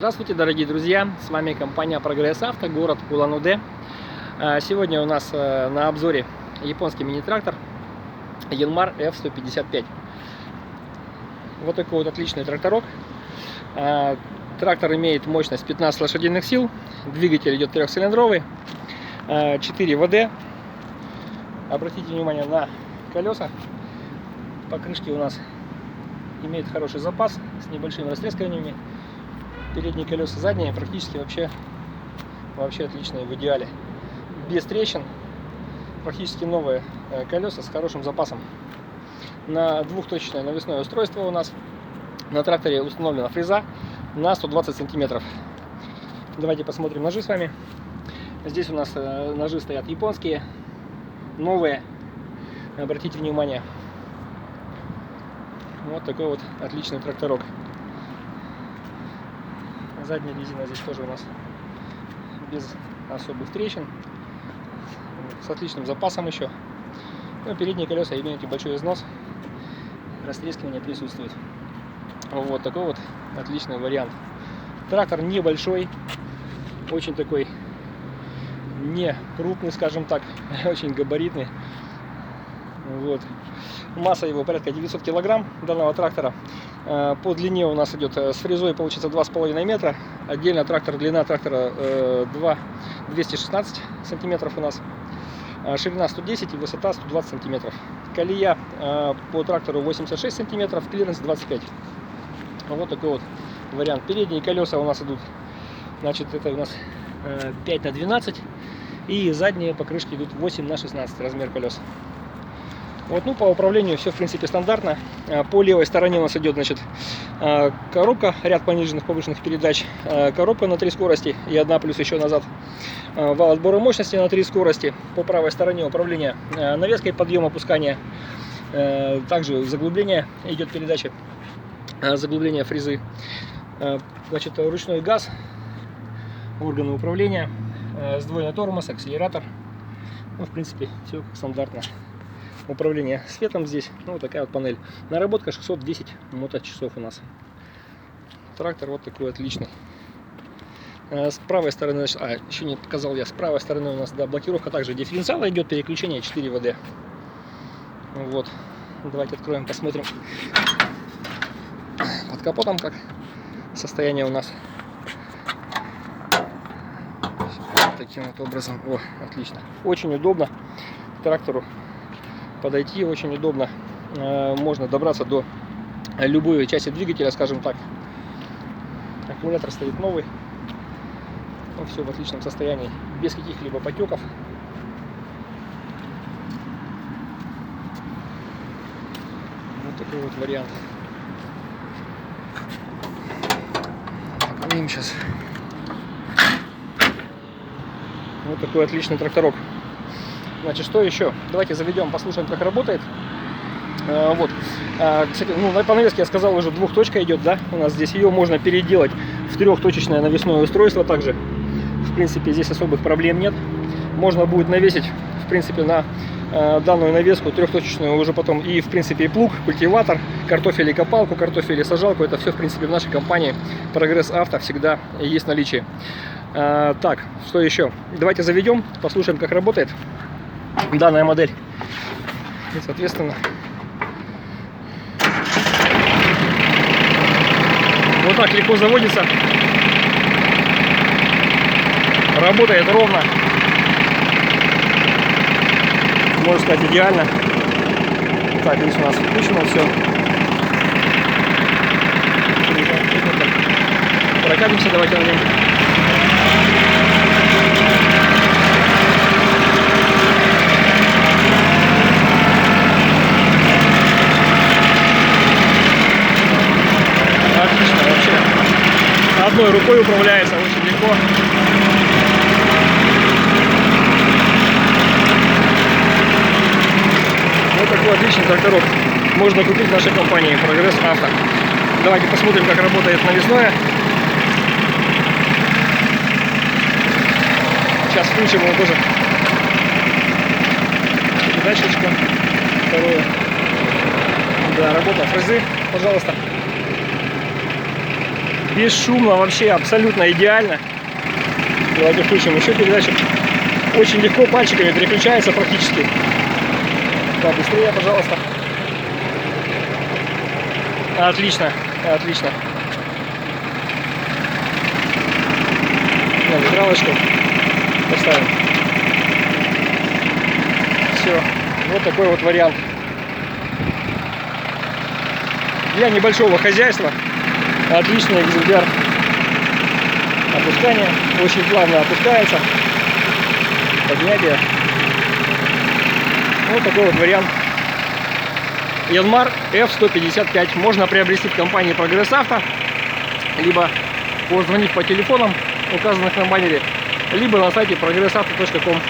Здравствуйте, дорогие друзья! С вами компания Прогресс Авто, город Улан-Удэ. Сегодня у нас на обзоре японский мини-трактор Yanmar F155. Вот такой вот отличный тракторок. Трактор имеет мощность 15 лошадиных сил, двигатель идет трехцилиндровый, 4 ВД. Обратите внимание на колеса. Покрышки у нас имеют хороший запас с небольшими растрескиваниями. Передние колеса, задние практически вообще отличные, в идеале. Без трещин, практически новые колеса с хорошим запасом. На двухточечное навесное устройство у нас на тракторе установлена фреза на 120 сантиметров. Давайте посмотрим ножи с вами. Здесь у нас ножи стоят японские, новые. Обратите внимание. Вот такой вот отличный тракторок. Задняя резина здесь тоже у нас без особых трещин, с отличным запасом еще. Но передние колеса имеют небольшой износ, растрескивание присутствует. Вот такой вот отличный вариант. Трактор небольшой, очень такой не крупный, скажем так, очень габаритный. Вот. Масса его порядка 900 килограмм данного трактора. По длине у нас идет с фрезой, получится 2,5 метра. Отдельно длина трактора 216 сантиметров у нас. Ширина 110 и высота 120 сантиметров. Колея по трактору 86 сантиметров, клиренс 25. Вот такой вот вариант. Передние колеса у нас идут, значит, это у нас 5 на 12. И задние покрышки идут 8 на 16 размер колес. Вот, ну, по управлению все в принципе стандартно. По левой стороне у нас идет, значит, коробка, ряд пониженных повышенных передач, коробка на 3 скорости и одна плюс еще назад, вал отбора мощности на 3 скорости. По правой стороне управление навеской, подъем, опускание, также заглубление идет передача, заглубление фрезы, значит, ручной газ, органы управления, сдвоенный тормоз, акселератор. Ну, в принципе, все как стандартно. Управление светом здесь, ну, вот такая вот панель. Наработка 610 моточасов у нас. Трактор вот такой отличный. С правой стороны, еще не показал я, с правой стороны у нас, да, блокировка, также дифференциала идет, переключение 4 ВД. Вот, давайте откроем, посмотрим под капотом, как состояние у нас. Таким вот образом. О, отлично. Очень удобно к трактору подойти, очень удобно. Можно добраться до любой части двигателя, скажем так. Аккумулятор стоит новый. Ну, все в отличном состоянии, без каких-либо потеков. Вот такой вот вариант. Покажем сейчас. Вот такой отличный тракторок. Значит, что еще? Давайте заведем, послушаем, как работает. Вот. Кстати, ну, по навеске я сказал, уже двухточка идет, да? У нас здесь ее можно переделать в трехточечное навесное устройство также. В принципе, здесь особых проблем нет. Можно будет навесить, в принципе, на данную навеску трехточечную уже потом и, в принципе, и плуг, культиватор, картофель и копалку, картофель и сажалку. Это все, в принципе, в нашей компании Прогресс Авто всегда есть в наличии. Так, что еще? Давайте заведем, послушаем, как работает данная модель. И, соответственно, вот так легко заводится, работает ровно, можно сказать, идеально. Так, здесь у нас включено все. Прокатимся, давайте на нем. Отлично, вообще. Одной рукой управляется очень легко. Вот такой отличный тракторок можно купить в нашей компании Прогресс Авто. Давайте посмотрим, как работает навесное. Сейчас включим его тоже. Передатчичка. Второе. Да, работа фрезы, пожалуйста. бесшумно, вообще абсолютно идеально. Давайте включим еще передачу. Очень легко пальчиками переключается практически. Да, быстрее, пожалуйста. Отлично, отлично. Нейтралочку поставим. Все, вот такой вот вариант. Для небольшого хозяйства отличный экземпляр. Опускание очень плавно опускается. Поднятие. Вот такой вот вариант. Yanmar F155 можно приобрести в компании Progress Auto, либо позвонив по телефонам, указанных на баннере, либо на сайте progressauto.com.